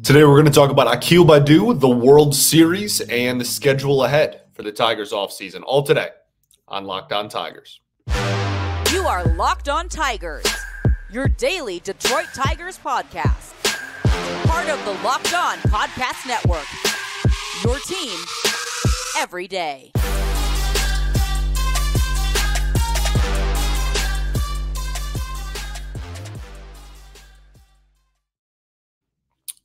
Today we're going to talk about Akil Baddoo, the World Series, and the schedule ahead for the Tigers offseason. All today on Locked On Tigers. You are Locked On Tigers, your daily Detroit Tigers podcast. Part of the Locked On Podcast Network, your team every day.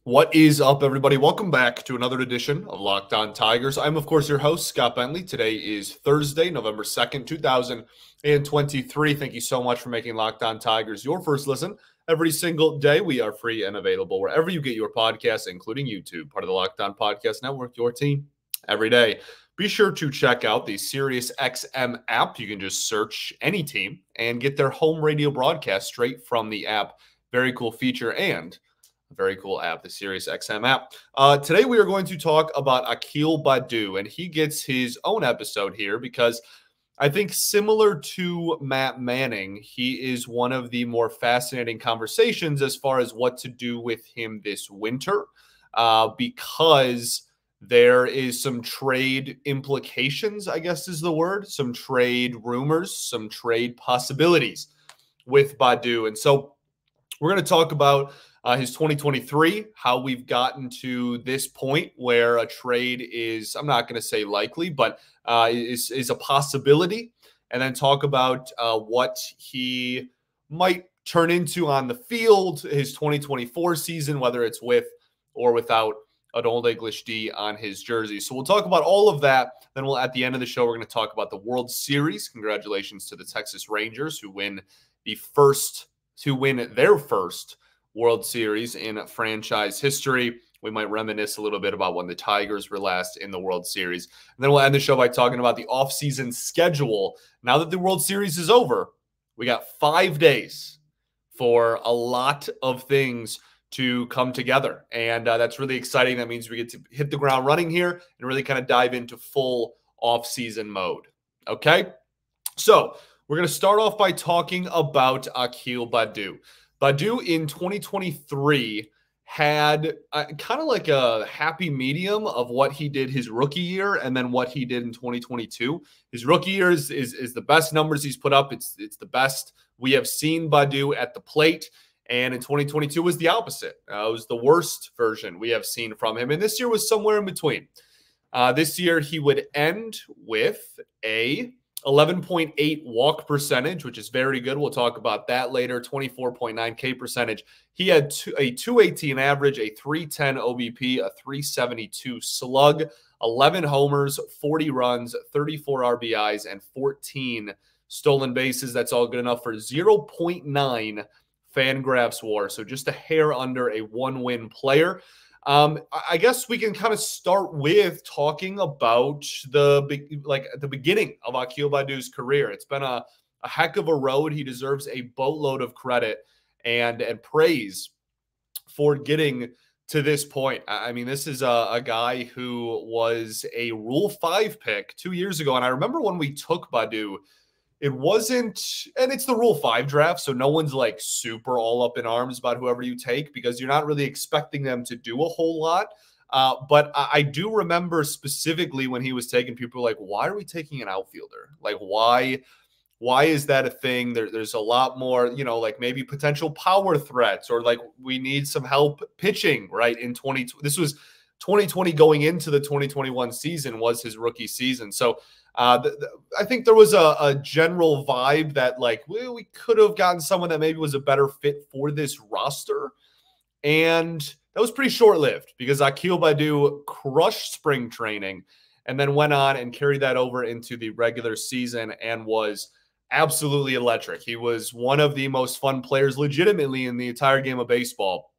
What is up, everybody? Welcome back to another edition of Locked On Tigers. I'm, of course, your host, Scott Bentley. Today is Thursday, November 2nd, 2023. Thank you so much for making Locked On Tigers your first listen every single day. We are free and available wherever you get your podcasts, including YouTube, part of the Locked On Podcast Network, your team every day. Be sure to check out the SiriusXM app. You can just search any team and get their home radio broadcast straight from the app. Very cool feature and very cool app, the SiriusXM app. Today we are going to talk about Akil Baddoo, and he gets his own episode here because I think similar to Matt Manning, he is one of the more fascinating conversations as far as what to do with him this winter because there is some trade implications, I guess is the word, some trade rumors, some trade possibilities with Baddoo. And so we're going to talk about his 2023, how we've gotten to this point where a trade is, I'm not going to say likely, but is a possibility, and then talk about what he might turn into on the field, his 2024 season, whether it's with or without an Old English D on his jersey. So we'll talk about all of that. Then at the end of the show, we're going to talk about the World Series. Congratulations to the Texas Rangers who win their first World Series in franchise history. We might reminisce a little bit about when the Tigers were last in the World Series. And then we'll end the show by talking about the offseason schedule. Now that the World Series is over, we got 5 days for a lot of things to come together. And that's really exciting. That means we get to hit the ground running here and really kind of dive into full offseason mode. Okay? So we're going to start off by talking about Akil Baddoo. Baddoo in 2023 had kind of like a happy medium of what he did his rookie year and then what he did in 2022. His rookie year is the best numbers he's put up. It's the best we have seen Baddoo at the plate. And in 2022 was the opposite. It was the worst version we have seen from him. And this year was somewhere in between. This year he would end with a 11.8 walk percentage, which is very good. We'll talk about that later. 24.9 K percentage. He had a 218 average, a 310 OBP, a 372 slug, 11 homers, 40 runs, 34 RBIs, and 14 stolen bases. That's all good enough for 0.9 FanGraphs WAR. So just a hair under a one-win player. I guess we can kind of start with talking about the beginning of Akil Baddoo's career. It's been a heck of a road. He deserves a boatload of credit and praise for getting to this point. I mean, this is a guy who was a Rule 5 pick 2 years ago. And I remember when we took Baddoo, it wasn't, and it's the Rule 5 draft, so no one's like super all up in arms about whoever you take because you're not really expecting them to do a whole lot. But I do remember specifically when he was taken, people were like, why are we taking an outfielder? Like, why is that a thing? There's a lot more, like maybe potential power threats or like we need some help pitching, right? This was 2020 going into the 2021 season was his rookie season. So I think there was a general vibe that like we could have gotten someone that maybe was a better fit for this roster. And that was pretty short-lived because Akil Baddoo crushed spring training and then went on and carried that over into the regular season and was absolutely electric. He was one of the most fun players legitimately in the entire game of baseball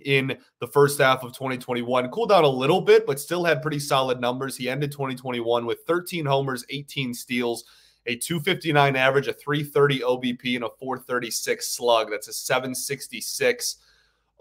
in the first half of 2021. Cooled down a little bit, but still had pretty solid numbers. He ended 2021 with 13 homers, 18 steals, a 259 average, a 330 OBP, and a 436 slug. That's a 766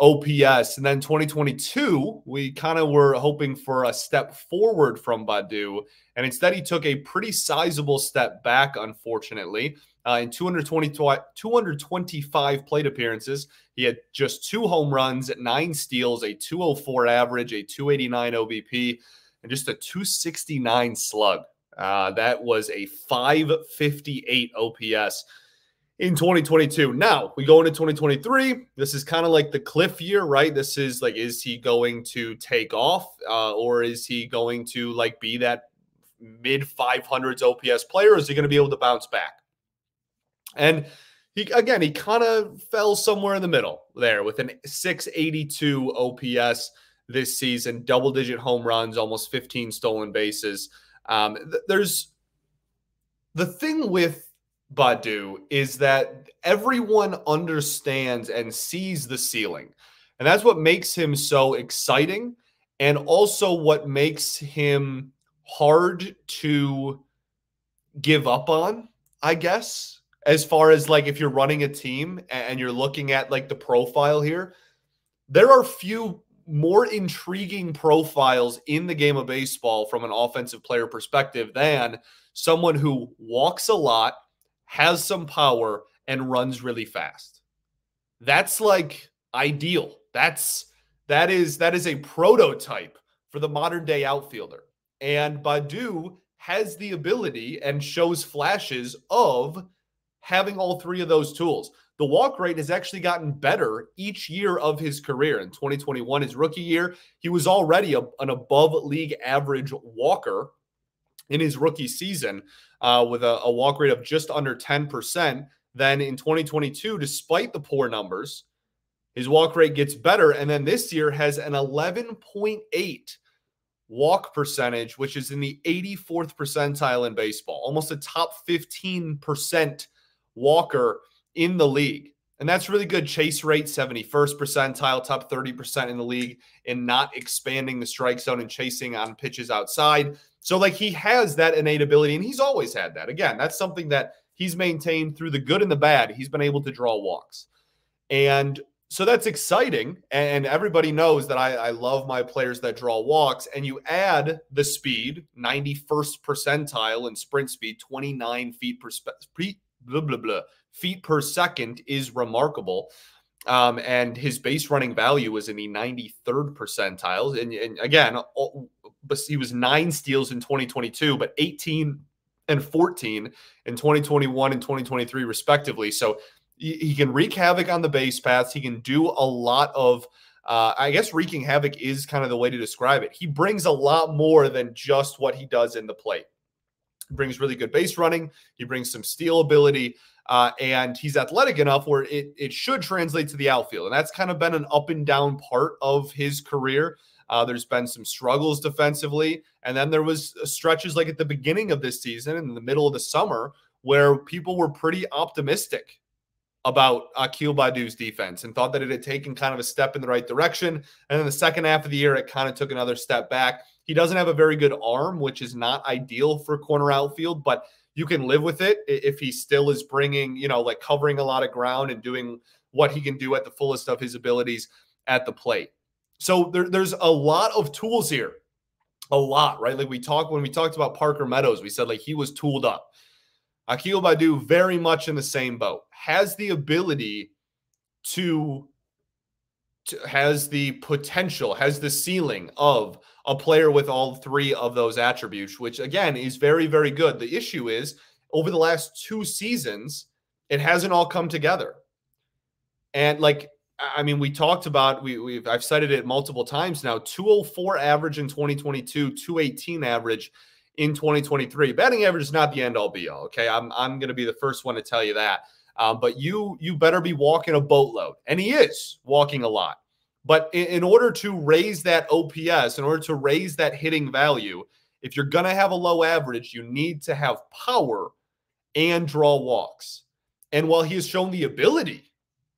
OPS. And then 2022, we kind of were hoping for a step forward from Baddoo, and instead he took a pretty sizable step back, unfortunately. In 225 plate appearances, he had just 2 home runs, 9 steals, a 204 average, a 289 OBP, and just a 269 slug. That was a 558 OPS in 2022. Now we go into 2023. This is kind of like the cliff year, right? This is like, is he going to take off or is he going to like be that mid 500s OPS player? Or is he going to be able to bounce back? And he kind of fell somewhere in the middle there with an 682 OPS this season, double-digit home runs, almost 15 stolen bases. There's the thing with Baddoo is that everyone understands and sees the ceiling. And that's what makes him so exciting, and also what makes him hard to give up on, I guess. As far as like if you're running a team and you're looking at like the profile here, there are few more intriguing profiles in the game of baseball from an offensive player perspective than someone who walks a lot, has some power, and runs really fast. That's like ideal. That is a prototype for the modern day outfielder. And Baddoo has the ability and shows flashes of having all 3 of those tools. The walk rate has actually gotten better each year of his career. In 2021, his rookie year, he was already an above league average walker in his rookie season with a walk rate of just under 10%. Then in 2022, despite the poor numbers, his walk rate gets better. And then this year has an 11.8 walk percentage, which is in the 84th percentile in baseball, almost a top 15% walker in the league. And that's really good. Chase rate, 71st percentile, top 30% in the league in not expanding the strike zone and chasing on pitches outside. So like he has that innate ability, and he's always had that. Again, that's something that he's maintained through the good and the bad. He's been able to draw walks. And so that's exciting. And everybody knows that I love my players that draw walks. And you add the speed, 91st percentile in sprint speed, 29 feet per second is remarkable. And his base running value was in the 93rd percentile. And again, he was 9 steals in 2022, but 18 and 14 in 2021 and 2023, respectively. So he can wreak havoc on the base paths. He can do a lot of, I guess wreaking havoc is kind of the way to describe it. He brings a lot more than just what he does in the plate. He brings really good base running. He brings some steal ability. And he's athletic enough where it should translate to the outfield. And that's kind of been an up and down part of his career. There's been some struggles defensively. And then there was stretches like at the beginning of this season and in the middle of the summer where people were pretty optimistic about Akil Baddoo's defense and thought that it had taken kind of a step in the right direction. And then the second half of the year, it kind of took another step back. He doesn't have a very good arm, which is not ideal for corner outfield, but you can live with it if he still is bringing, like covering a lot of ground and doing what he can do at the fullest of his abilities at the plate. So there's a lot of tools here, a lot, right? Like when we talked about Parker Meadows, we said like he was tooled up. Akil Baddoo, very much in the same boat, has the ability has the potential, has the ceiling of a player with all 3 of those attributes, which again is very, very good. The issue is over the last 2 seasons, it hasn't all come together. And like, I mean, we talked about, I've cited it multiple times now, 204 average in 2022, 218 average in 2023. Batting average is not the end all be all. Okay. I'm going to be the first one to tell you that. But you better be walking a boatload, and he is walking a lot. But in order to raise that OPS, in order to raise that hitting value, if you're going to have a low average, you need to have power and draw walks. And while he has shown the ability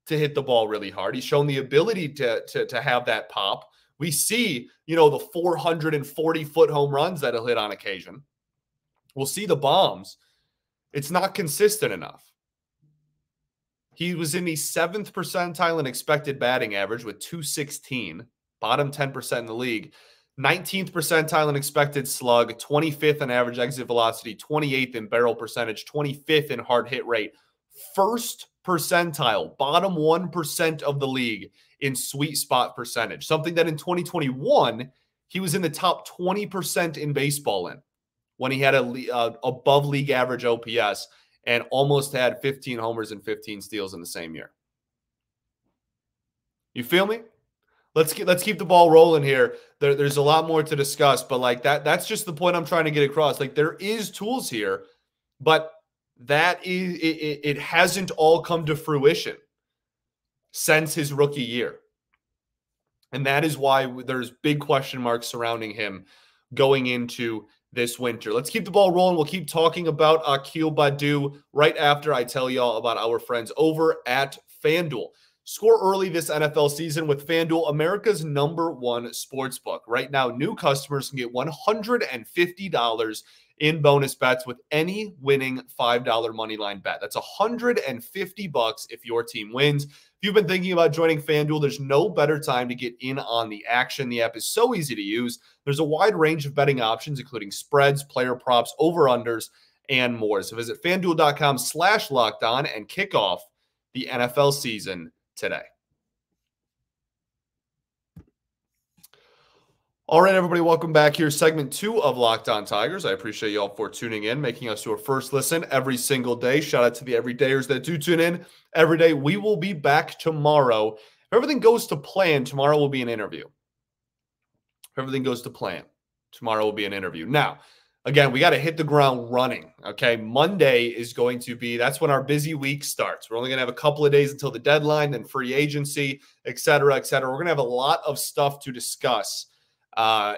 to hit the ball really hard, he's shown the ability to have that pop. We see, the 440-foot home runs that he'll hit on occasion. We'll see the bombs. It's not consistent enough. He was in the 7th percentile in expected batting average with 216, bottom 10% in the league. 19th percentile in expected slug, 25th in average exit velocity, 28th in barrel percentage, 25th in hard hit rate. First percentile, bottom 1% of the league in sweet spot percentage, something that in 2021, he was in the top 20% in baseball in, when he had a above league average OPS and almost had 15 homers and 15 steals in the same year. You feel me? Let's keep the ball rolling here. There's a lot more to discuss, but like that's just the point I'm trying to get across. Like there is tools here, but it hasn't all come to fruition since his rookie year. And that is why there's big question marks surrounding him going into this winter. Let's keep the ball rolling. We'll keep talking about Akil Baddoo right after I tell y'all about our friends over at FanDuel. Score early this NFL season with FanDuel, America's #1 sportsbook. Right now, new customers can get $150 in bonus bets with any winning $5 moneyline bet. That's $150 if your team wins. If you've been thinking about joining FanDuel, there's no better time to get in on the action. The app is so easy to use. There's a wide range of betting options, including spreads, player props, over-unders, and more. So visit FanDuel.com/lockedon and kick off the NFL season today. All right, everybody, welcome back here. Segment 2 of Locked On Tigers. I appreciate y'all for tuning in, making us your first listen every single day. Shout out to the everydayers that do tune in every day. We will be back tomorrow. If everything goes to plan, tomorrow will be an interview. If everything goes to plan, tomorrow will be an interview. Now, again, we got to hit the ground running, okay? Monday is going to be, that's when our busy week starts. We're only going to have a couple of days until the deadline, then free agency, et cetera, et cetera. We're going to have a lot of stuff to discuss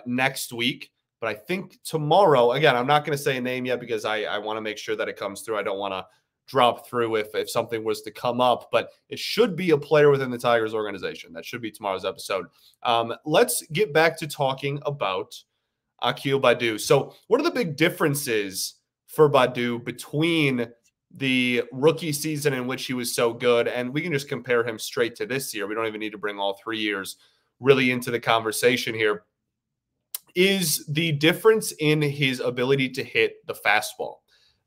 next week. But I think tomorrow, again, I'm not going to say a name yet because I want to make sure that it comes through. I don't want to drop through if something was to come up, but it should be a player within the Tigers organization. That should be tomorrow's episode. Let's get back to talking about Akil Baddoo. So what are the big differences for Baddoo between the rookie season in which he was so good, and we can just compare him straight to this year. We don't even need to bring all 3 years really into the conversation here. Is the difference in his ability to hit the fastball.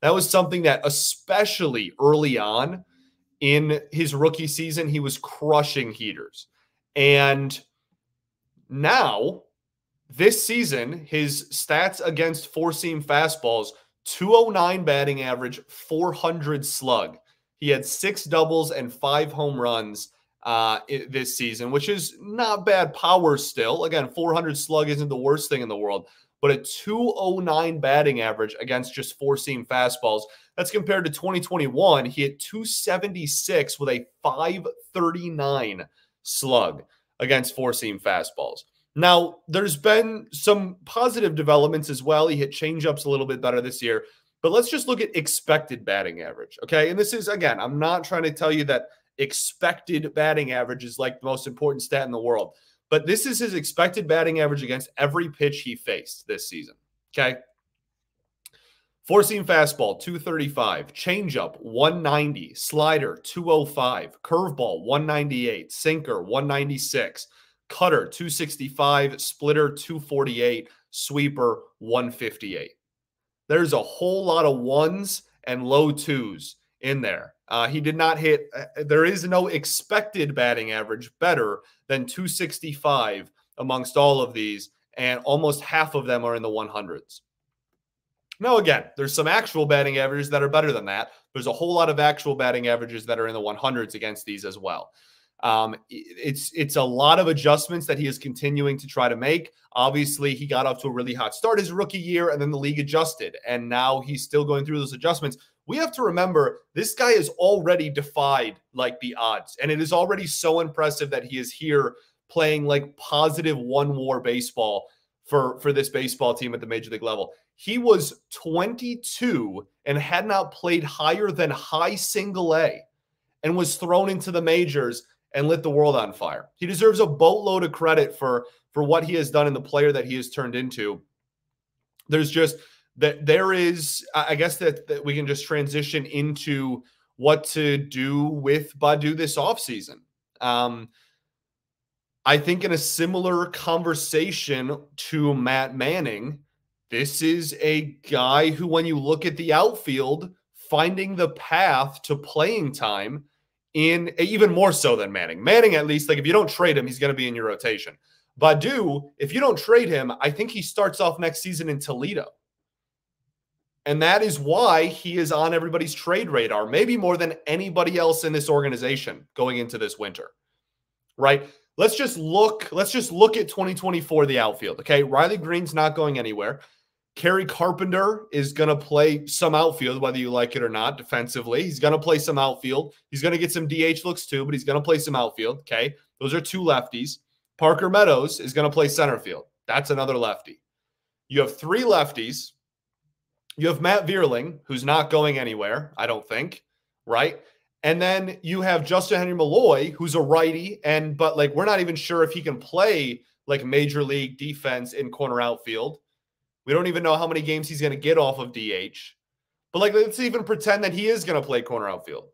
That was something that, especially early on in his rookie season, he was crushing heaters. And now, this season, his stats against four-seam fastballs, 209 batting average, 400 slug. He had 6 doubles and 5 home runs this season, which is not bad power still. Again, 400 slug isn't the worst thing in the world, but a 209 batting average against just four-seam fastballs. That's compared to 2021. He hit 276 with a 539 slug against four-seam fastballs. Now, there's been some positive developments as well. He hit changeups a little bit better this year, but let's just look at expected batting average, okay? And this is, again, I'm not trying to tell you that expected batting average is like the most important stat in the world, but this is his expected batting average against every pitch he faced this season, okay? Four-seam fastball, 235, changeup, 190, slider, 205, curveball, 198, sinker, 196, cutter, 265, splitter, 248, sweeper, 158. There's a whole lot of ones and low twos in there. He did not hit, there is no expected batting average better than 265 amongst all of these, and almost half of them are in the 100s. Now, again, there's some actual batting averages that are better than that. There's a whole lot of actual batting averages that are in the 100s against these as well. It's a lot of adjustments that he is continuing to try to make. Obviously, he got off to a really hot start his rookie year, and then the league adjusted, and now he's still going through those adjustments. We have to remember this guy has already defied like the odds, and it is already so impressive that he is here playing like positive one WAR baseball for this baseball team at the major league level. He was 22 and had not played higher than high single A and was thrown into the majors and lit the world on fire. He deserves a boatload of credit for what he has done and the player that he has turned into. There's just that there is, I guess that we can just transition into what to do with Baddoo this offseason. I think in a similar conversation to Matt Manning, this is a guy who, when you look at the outfield, finding the path to playing time in even more so than Manning. Manning, at least, like if you don't trade him, he's going to be in your rotation. Baddoo, if you don't trade him, I think he starts off next season in Toledo. And that is why he is on everybody's trade radar, maybe more than anybody else in this organization going into this winter, right? Let's just look at 2024, the outfield, okay? Riley Green's not going anywhere. Carri Carpenter is going to play some outfield, whether you like it or not, defensively. He's going to play some outfield. He's going to get some DH looks too, but he's going to play some outfield, okay? Those are two lefties. Parker Meadows is going to play center field. That's another lefty. You have three lefties. You have Matt Vierling, who's not going anywhere, I don't think, right? And then you have Justin Henry Malloy, who's a righty, but like we're not even sure if he can play like major league defense in corner outfield. We don't even know how many games he's going to get off of DH. But like let's even pretend that he is going to play corner outfield.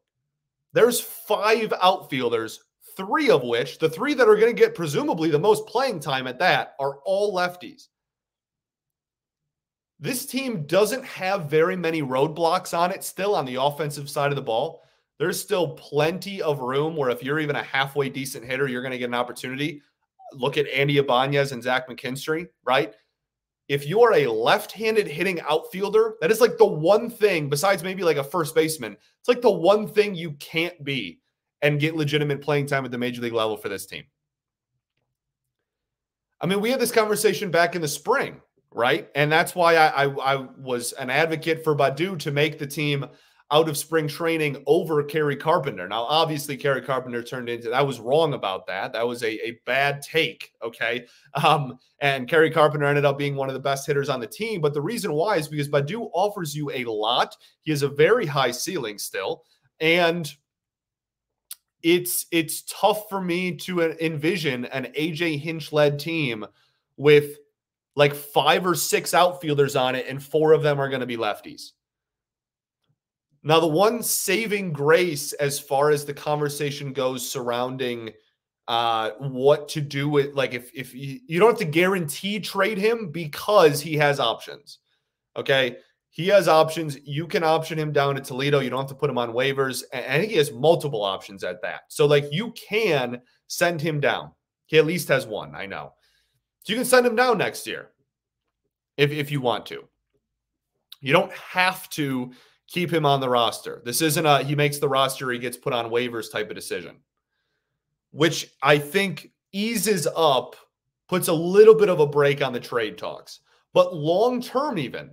There's 5 outfielders, 3 of which, the 3 that are going to get presumably the most playing time at that, are all lefties. This team doesn't have very many roadblocks on it still on the offensive side of the ball. There's still plenty of room where if you're even a halfway decent hitter, you're going to get an opportunity. Look at Andy Ibanez and Zach McKinstry, right? If you are a left-handed hitting outfielder, that is like the one thing, besides maybe like a first baseman, it's like the one thing you can't be and get legitimate playing time at the major league level for this team. I mean, we had this conversation back in the spring, right? And that's why I was an advocate for Baddoo to make the team out of spring training over Carri Carpenter. Now, obviously, Carri Carpenter turned into, I was wrong about that. That was a bad take, okay? And Carri Carpenter ended up being one of the best hitters on the team. But the reason why is because Baddoo offers you a lot. He has a very high ceiling still. And it's tough for me to envision an AJ Hinch-led team with like 5 or 6 outfielders on it, and 4 of them are going to be lefties. Now, the one saving grace as far as the conversation goes surrounding what to do with, like, if you don't have to guarantee trade him because he has options, okay? He has options. You can option him down to Toledo. You don't have to put him on waivers. And I think he has multiple options at that. So, like, you can send him down. He at least has one, I know. So you can send him down next year if you want to. You don't have to keep him on the roster. This isn't a he makes the roster, he gets put on waivers type of decision, which I think eases up, puts a little bit of a break on the trade talks. But long-term even,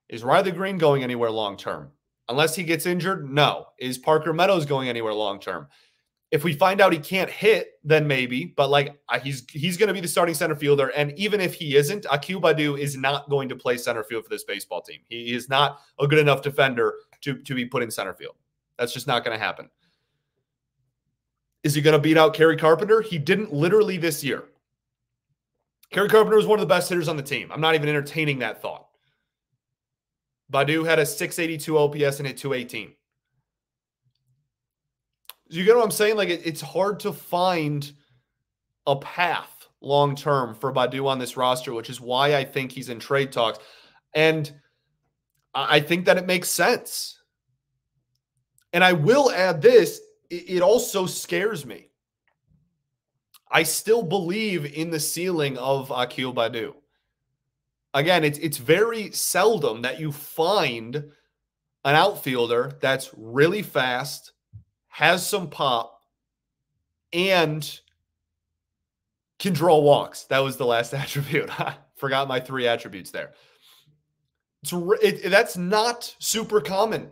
is Riley Green going anywhere long-term? Unless he gets injured, no. Is Parker Meadows going anywhere long-term? If we find out he can't hit, then maybe. But like he's going to be the starting center fielder. And even if he isn't, Akil Baddoo is not going to play center field for this baseball team. He is not a good enough defender to be put in center field. That's just not going to happen. Is he going to beat out Carri Carpenter? He didn't literally this year. Carri Carpenter was one of the best hitters on the team. I'm not even entertaining that thought. Baddoo had a 682 OPS and hit 218. You get what I'm saying? Like, it's hard to find a path long-term for Baddoo on this roster, which is why I think he's in trade talks. And I think that it makes sense. And I will add this, it also scares me. I still believe in the ceiling of Akil Baddoo. Again, it's very seldom that you find an outfielder that's really fast, has some pop, and can draw walks. That was the last attribute. I forgot my 3 attributes there. That's not super common.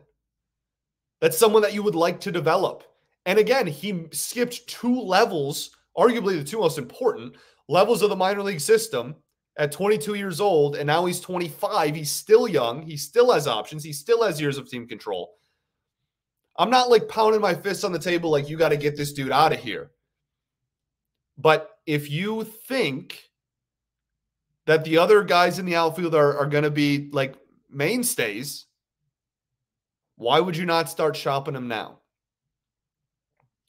That's someone that you would like to develop. And again, he skipped 2 levels, arguably the 2 most important levels of the minor league system at 22 years old, and now he's 25. He's still young. He still has options. He still has years of team control. I'm not like pounding my fists on the table like you got to get this dude out of here. But if you think that the other guys in the outfield are going to be like mainstays, why would you not start shopping them now?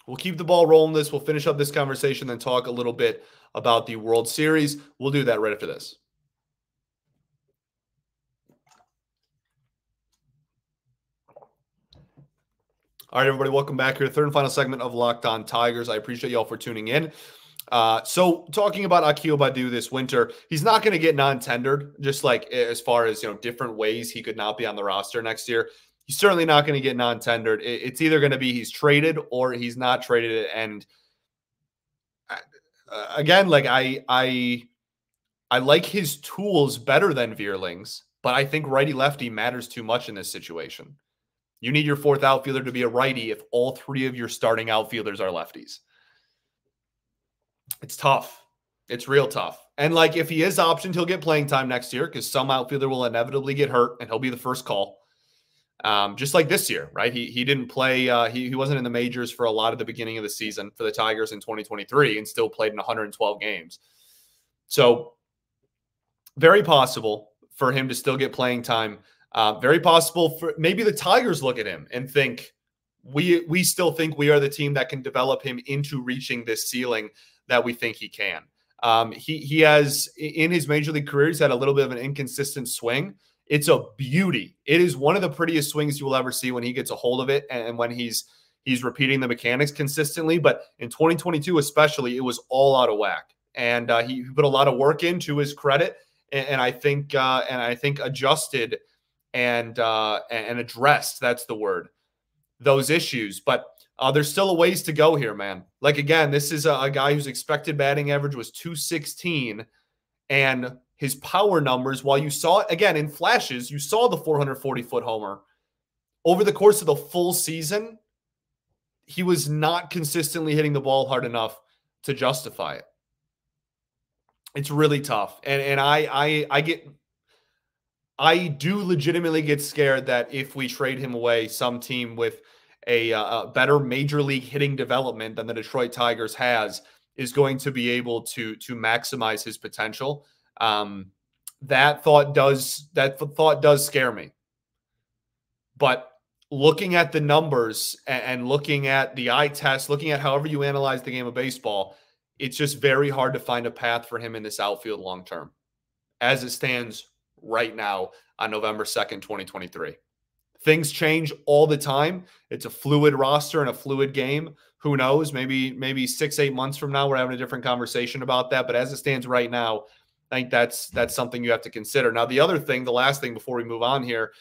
We'll keep the ball rolling this. We'll finish up this conversation, then talk a little bit about the World Series. We'll do that right after this. All right, everybody, welcome back here. Third and final segment of Locked On Tigers. I appreciate y'all for tuning in. So talking about Akil Baddoo this winter, he's not going to get non-tendered, just like as far as, different ways he could not be on the roster next year. He's certainly not going to get non-tendered. It's either going to be he's traded or he's not traded. And again, like I like his tools better than Veerling's, but I think righty-lefty matters too much in this situation. You need your fourth outfielder to be a righty if all three of your starting outfielders are lefties. It's tough. It's real tough. And like if he is optioned, he'll get playing time next year because some outfielder will inevitably get hurt and he'll be the first call. Just like this year, right? He didn't play. He wasn't in the majors for a lot of the beginning of the season for the Tigers in 2023 and still played in 112 games. So very possible for him to still get playing time. Very possible for maybe the Tigers look at him and think, we still think we are the team that can develop him into reaching this ceiling that we think he can. He has, in his major league career, he's had a little bit of an inconsistent swing. It's a beauty. It is one of the prettiest swings you will ever see when he gets a hold of it and when he's repeating the mechanics consistently. But in 2022 especially, it was all out of whack. And he put a lot of work into his credit, and I think adjusted and addressed, that's the word, those issues. But there's still a ways to go here, man. Like, again, this is a guy whose expected batting average was 216, and his power numbers, while you saw it, again, in flashes, you saw the 440-foot homer. Over the course of the full season, he was not consistently hitting the ball hard enough to justify it. It's really tough. And I do legitimately get scared that if we trade him away, some team with a better major league hitting development than the Detroit Tigers has is going to be able to maximize his potential. That thought does scare me. But looking at the numbers and looking at the eye test, looking at however you analyze the game of baseball, it's just very hard to find a path for him in this outfield long term as it stands right now on November 2nd, 2023. Things change all the time. It's a fluid roster and a fluid game. Who knows? Maybe 6-8 months from now, we're having a different conversation about that. But as it stands right now, I think that's something you have to consider. Now, the other thing, the last thing before we move on here,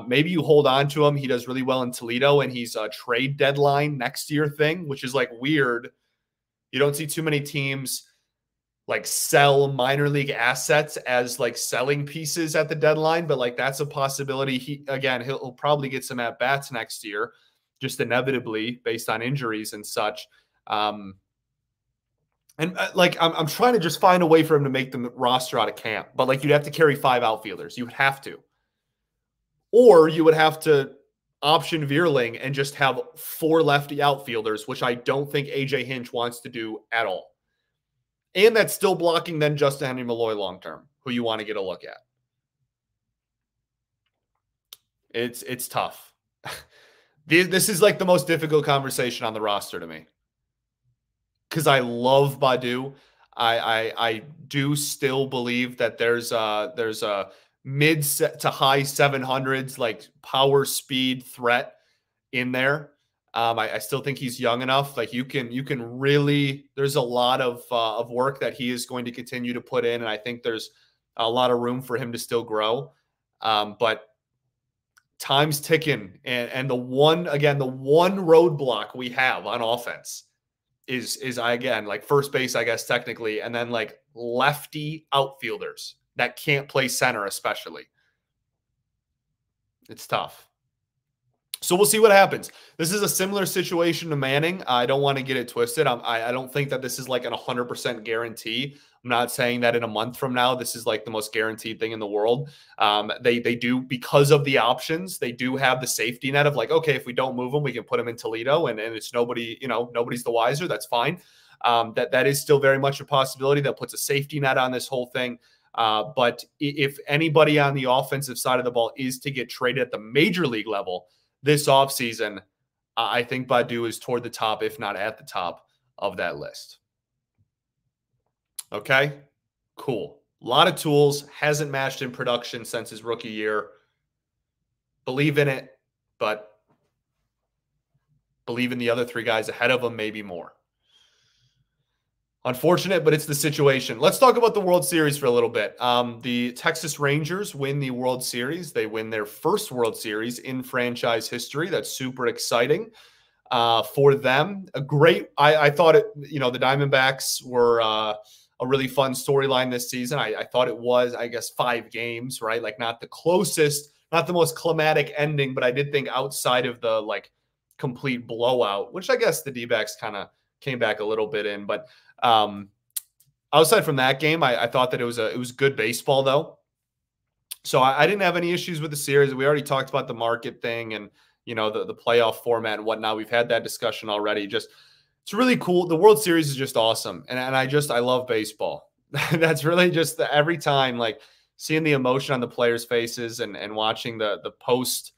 maybe you hold on to him. He does really well in Toledo, and he's a trade deadline next year thing, which is like weird. You don't see too many teams like sell minor league assets as like selling pieces at the deadline, but like that's a possibility. He'll probably get some at bats next year, just inevitably based on injuries and such. I'm trying to just find a way for him to make the roster out of camp, but like you'd have to carry 5 outfielders. You would have to, or you would have to option Veerling and just have 4 lefty outfielders, which I don't think AJ Hinch wants to do at all. And that's still blocking then Justin Henry Malloy long-term, who you want to get a look at. It's tough. This is like the most difficult conversation on the roster to me. Because I love Baddoo. I do still believe that there's a mid to high 700s, like power speed threat in there. I still think he's young enough. Like you can really, there's a lot of work that he is going to continue to put in. And I think there's a lot of room for him to still grow. But time's ticking. And the one roadblock we have on offense is again, like first base, I guess, technically, and then like lefty outfielders that can't play center, especially. It's tough. So we'll see what happens. This is a similar situation to Manning. I don't want to get it twisted. I don't think that this is like an 100% guarantee. I'm not saying that in a month from now, this is like the most guaranteed thing in the world. They do, because of the options, they do have the safety net of like, okay, if we don't move them, we can put them in Toledo and it's nobody, nobody's the wiser. That's fine. That is still very much a possibility that puts a safety net on this whole thing. But if anybody on the offensive side of the ball is to get traded at the major league level this offseason, I think Baddoo is toward the top, if not at the top of that list. Okay, cool. A lot of tools, hasn't matched in production since his rookie year. Believe in it, but believe in the other three guys ahead of him, maybe more. Unfortunate, but it's the situation. Let's talk about the World Series for a little bit. The Texas Rangers win the World Series. They win their first World Series in franchise history. That's super exciting for them. I thought the Diamondbacks were a really fun storyline this season. I thought it was, I guess, 5 games, right? Like not the closest, not the most climatic ending, but I did think outside of the complete blowout, which I guess the D-backs kind of came back a little bit in, but outside from that game, I thought that it was good baseball though. So I didn't have any issues with the series. We already talked about the market thing and, the playoff format and whatnot. We've had that discussion already. It's really cool. The World Series is just awesome. And I love baseball. That's really just every time, seeing the emotion on the players' faces and watching the post,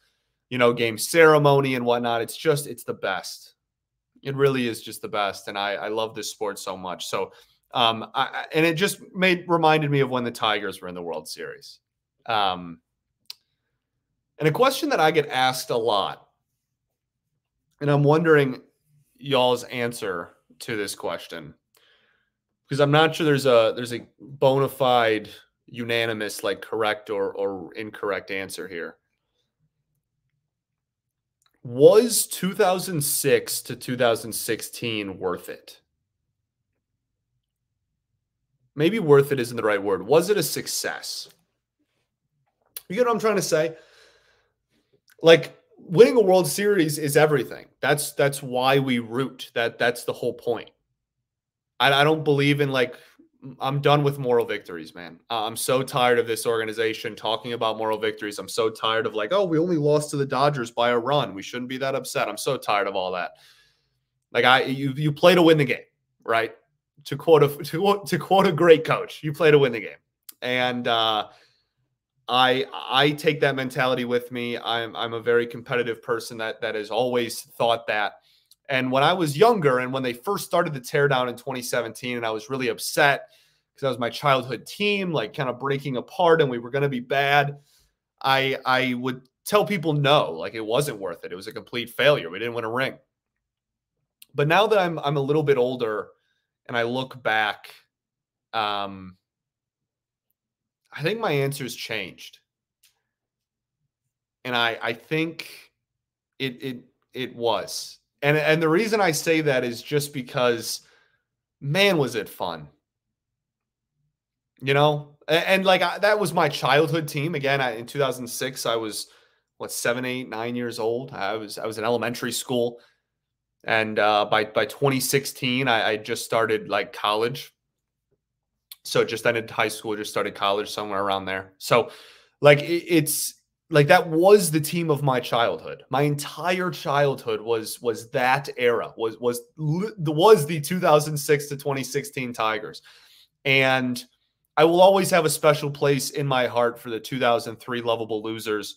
game ceremony and whatnot. It's the best. It really is just the best. And I love this sport so much. So, and it just reminded me of when the Tigers were in the World Series. And a question that I get asked a lot, and I'm wondering y'all's answer to this question, because I'm not sure there's a bona fide, unanimous, correct or incorrect answer here. Was 2006 to 2016 worth it? Maybe worth it isn't the right word. Was it a success? You get what I'm trying to say? Winning a World Series is everything. That's why we root. That's the whole point. I don't believe in I'm done with moral victories, man. I'm so tired of this organization talking about moral victories. I'm so tired of oh, we only lost to the Dodgers by a run. We shouldn't be that upset. I'm so tired of all that. You play to win the game, right? To quote a great coach, you play to win the game. And I take that mentality with me. I'm a very competitive person that has always thought that. And when I was younger and when they first started the teardown in 2017, and I was really upset because that was my childhood team, kind of breaking apart and we were going to be bad, I would tell people no, it wasn't worth it. It was a complete failure. We didn't win a ring. But now that I'm a little bit older and I look back, I think my answer's changed. And I think it was. And the reason I say that is just because, man, was it fun. And that was my childhood team. Again, in 2006, I was 7, 8, 9 years old. I was in elementary school. And by 2016, I just started college. So just ended high school, just started college, somewhere around there. So it's that was the team of my childhood. My entire childhood was that era, was the 2006 to 2016 Tigers. And I will always have a special place in my heart for the 2003 Lovable Losers,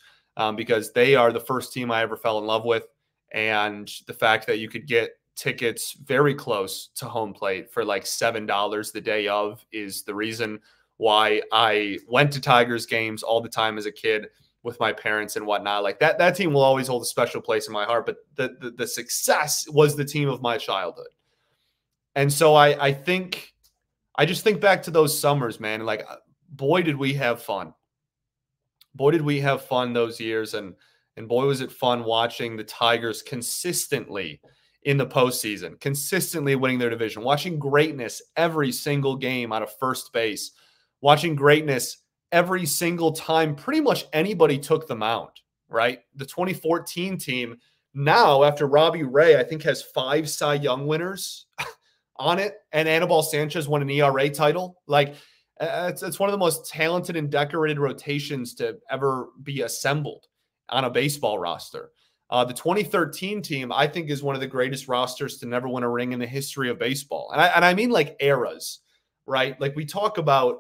because they are the first team I ever fell in love with. And the fact that you could get tickets very close to home plate for $7 the day of is the reason why I went to Tigers games all the time as a kid with my parents and whatnot. That team will always hold a special place in my heart, but the success was the team of my childhood. And so I just think back to those summers, man. Boy, did we have fun. Boy, did we have fun those years. And boy, was it fun watching the Tigers consistently in the postseason, consistently winning their division, watching greatness every single game out of first base, watching greatness every single time pretty much anybody took the mound, right? The 2014 team now, after Robbie Ray, I think has 5 Cy Young winners on it, and Anibal Sanchez won an ERA title. It's one of the most talented and decorated rotations to ever be assembled on a baseball roster. The 2013 team, I think, is one of the greatest rosters to never win a ring in the history of baseball. And I mean eras, right? We talk about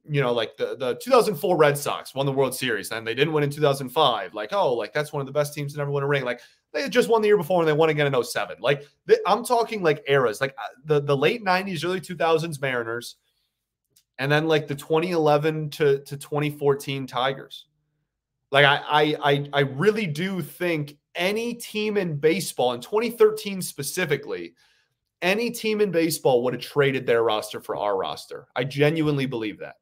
like the 2004 Red Sox won the World Series and they didn't win in 2005. Like, oh, like that's one of the best teams to never win a ring. Like they just won the year before and they won again in 07. Like I'm talking like eras, like the late 90s, early 2000s Mariners, and then like the 2011 to 2014 Tigers. Like I really do think any team in baseball in 2013 specifically, any team in baseball would have traded their roster for our roster. I genuinely believe that.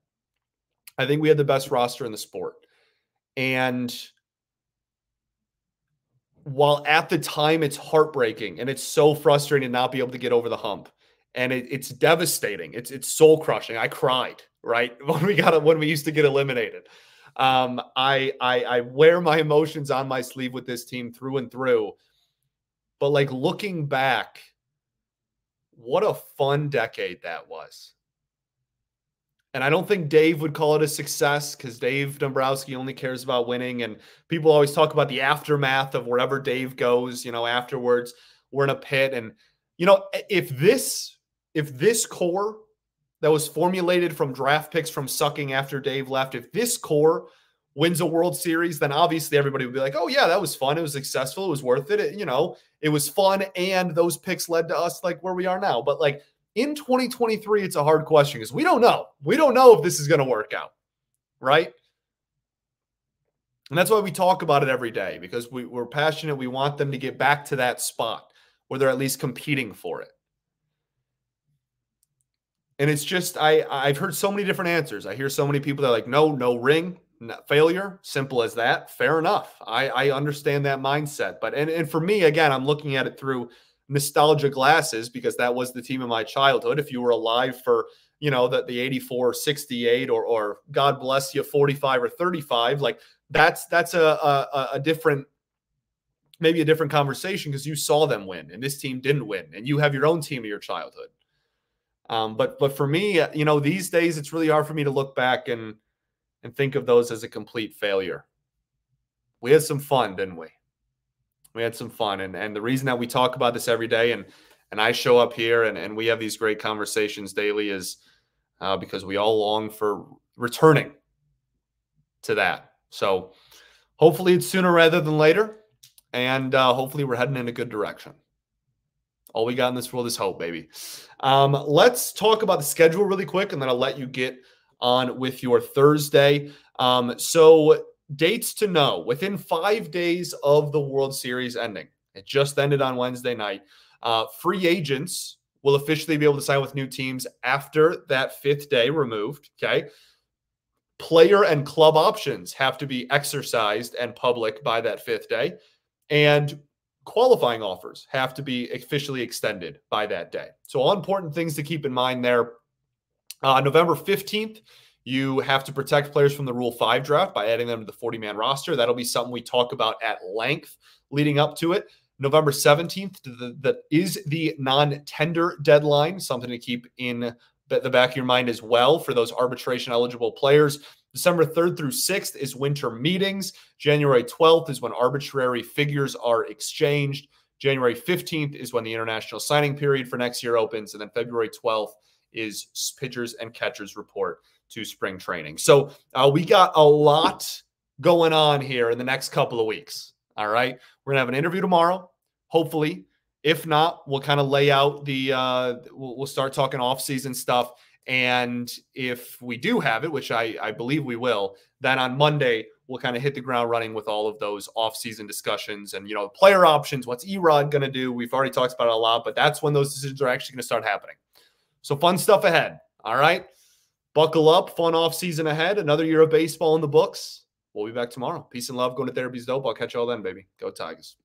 I think we had the best roster in the sport. And while at the time it's heartbreaking and it's so frustrating to not be able to get over the hump, and it's devastating. It's soul crushing. I cried, right? When we used to get eliminated. I wear my emotions on my sleeve with this team through and through. But like looking back, what a fun decade that was. And I don't think Dave would call it a success because Dave Dombrowski only cares about winning. And people always talk about the aftermath of wherever Dave goes, afterwards we're in a pit. And, if this core that was formulated from draft picks from sucking after Dave left, if this core wins a World Series, then obviously everybody would be like, oh yeah, that was fun. It was successful. It was worth it. It was fun. And those picks led to us like where we are now. But like, in 2023, it's a hard question because we don't know. We don't know if this is going to work out, right? And that's why we talk about it every day, because we're passionate. We want them to get back to that spot where they're at least competing for it. And it's just, I've heard so many different answers. I hear so many people that are like, no ring, failure, simple as that. Fair enough. I understand that mindset. But, and for me, again, I'm looking at it through nostalgia glasses because that was the team of my childhood. If you were alive for, the 84, 68, or God bless you, 45 or 35, like that's a different, maybe a different conversation because you saw them win and this team didn't win and you have your own team of your childhood. But for me, these days it's really hard for me to look back and think of those as a complete failure. We had some fun, didn't we? We had some fun. And the reason that we talk about this every day and I show up here and we have these great conversations daily is because we all long for returning to that. So hopefully it's sooner rather than later. And hopefully we're heading in a good direction. All we got in this world is hope, baby. Let's talk about the schedule really quick, and then I'll let you get on with your Thursday. So dates to know within 5 days of the World Series ending. It just ended on Wednesday night. Free agents will officially be able to sign with new teams after that 5th day removed. Okay. Player and club options have to be exercised and public by that 5th day. And qualifying offers have to be officially extended by that day. So all important things to keep in mind there. November 15th, you have to protect players from the Rule 5 draft by adding them to the 40-man roster. That'll be something we talk about at length leading up to it. November 17th, that is the non-tender deadline, something to keep in the back of your mind as well for those arbitration-eligible players. December 3rd through 6th is winter meetings. January 12th is when arbitrary figures are exchanged. January 15th is when the international signing period for next year opens. And then February 12th is pitchers and catchers report to spring training. So we got a lot going on here in the next couple of weeks. All right. We're going to have an interview tomorrow, hopefully. If not, we'll kind of lay out we'll start talking off-season stuff. And if we do have it, which I believe we will, then on Monday, we'll kind of hit the ground running with all of those off-season discussions and, player options. What's Erod going to do? We've already talked about it a lot, but that's when those decisions are actually going to start happening. So fun stuff ahead. All right. Buckle up. Fun off-season ahead. Another year of baseball in the books. We'll be back tomorrow. Peace and love. Going to therapy's dope. I'll catch you all then, baby. Go Tigers.